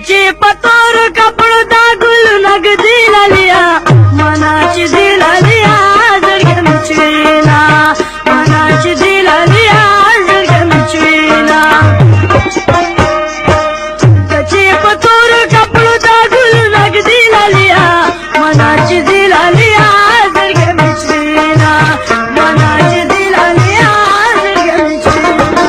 چې پتور کپړو دا ګل نګدي لالیا منا چې دی لالیا زړګ مچوینا منا چې دی لالیا زړګ مچوینا چې پتور کپړو دا ګل نګدي لالیا منا چې دی لالیا زړګ مچوینا منا چې دی لالیا زړګ مچوینا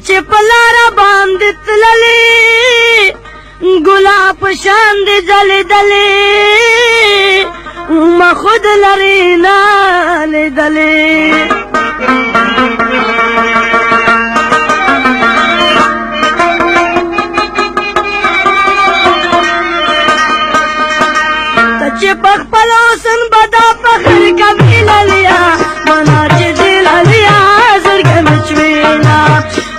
چې پلارا باندې تللې ګلاب شان دې ځلېدلې ما خود لري نه لیدلې چې په خپل حسن بدا فخر کوي لالیا منا چې دې لالیا زړګ مچوینا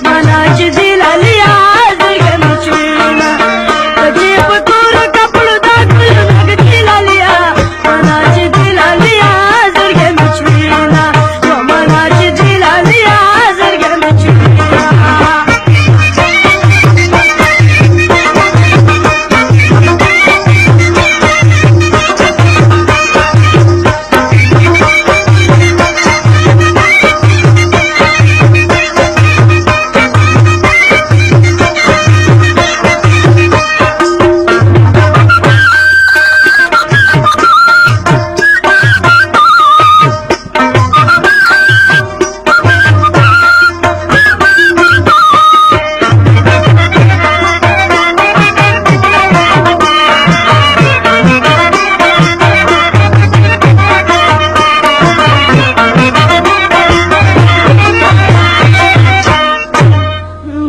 منا چې دې لالیا زړګ مچوینا چې په تور کپړو دا ګل نګدي لالیا منا چې دې لالیا زړګ مچوینا منا چې دې لالیا زړګ مچوینا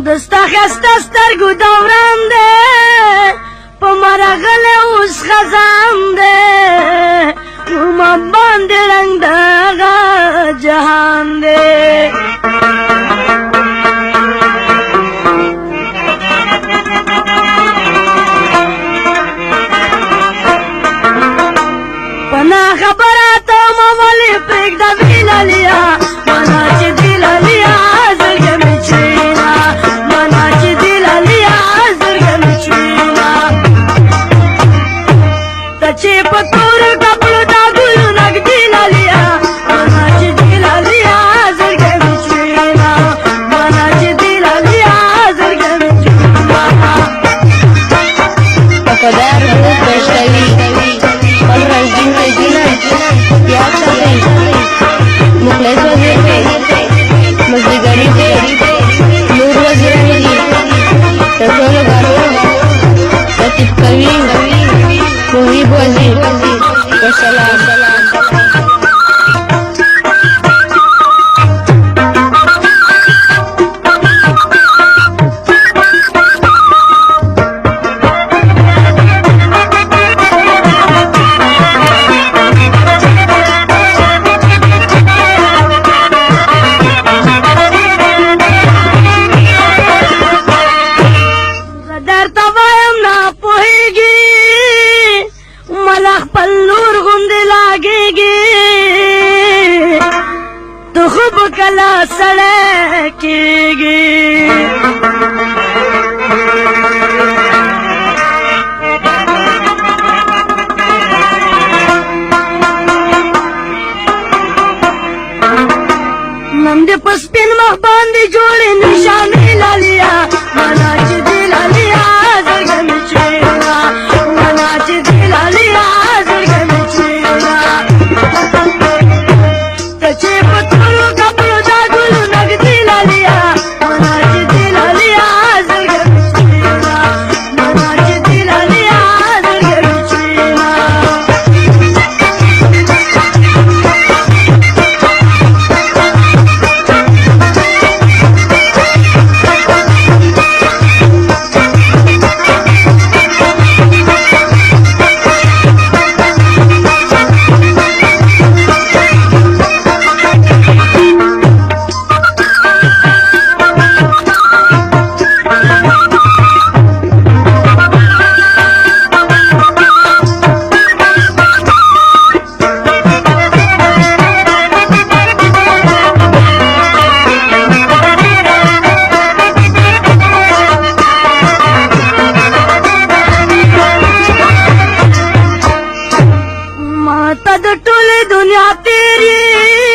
دستا خسته سترګو دوران دی په مرغله اوس خزان دی ما باندې رنګ دغه جهان دی پنا خبره ته ما ولې پرېږدوې لالیا منا چې دې لالیا زړګ مې چوینا منا چې دې لالیا زړګ مې چوینا ته چې په تور کپړو دا ګل نګدي لالیا منا چې دې لالیا زړګ مې چوینا منا چې دې لالیا زړګ مې چوینا وفادار دوست پیش کوي خپل رنګین رنګینه پیاز ساتي مخلص وزیر دی مزدګري دی نور وزیران دي تر ټولو غاړو ترتیب کوي محیب وزیر وسلام درته وایم نه پوهېږي ملا خپل نور غوندې لاګېږي ته خو به کله سړی کېږي نن دې په سپین مخ باندې جوړې نشانې لالیا منا چې دې لالیا زړګ مې چوینا منا چې دې لالیا زړګ مې چوینا ته چې په تورو کپړو دا ګل نګدي لالیا منا چې دې لالیا زړګ مې ما ته د ټولې دنیا تیری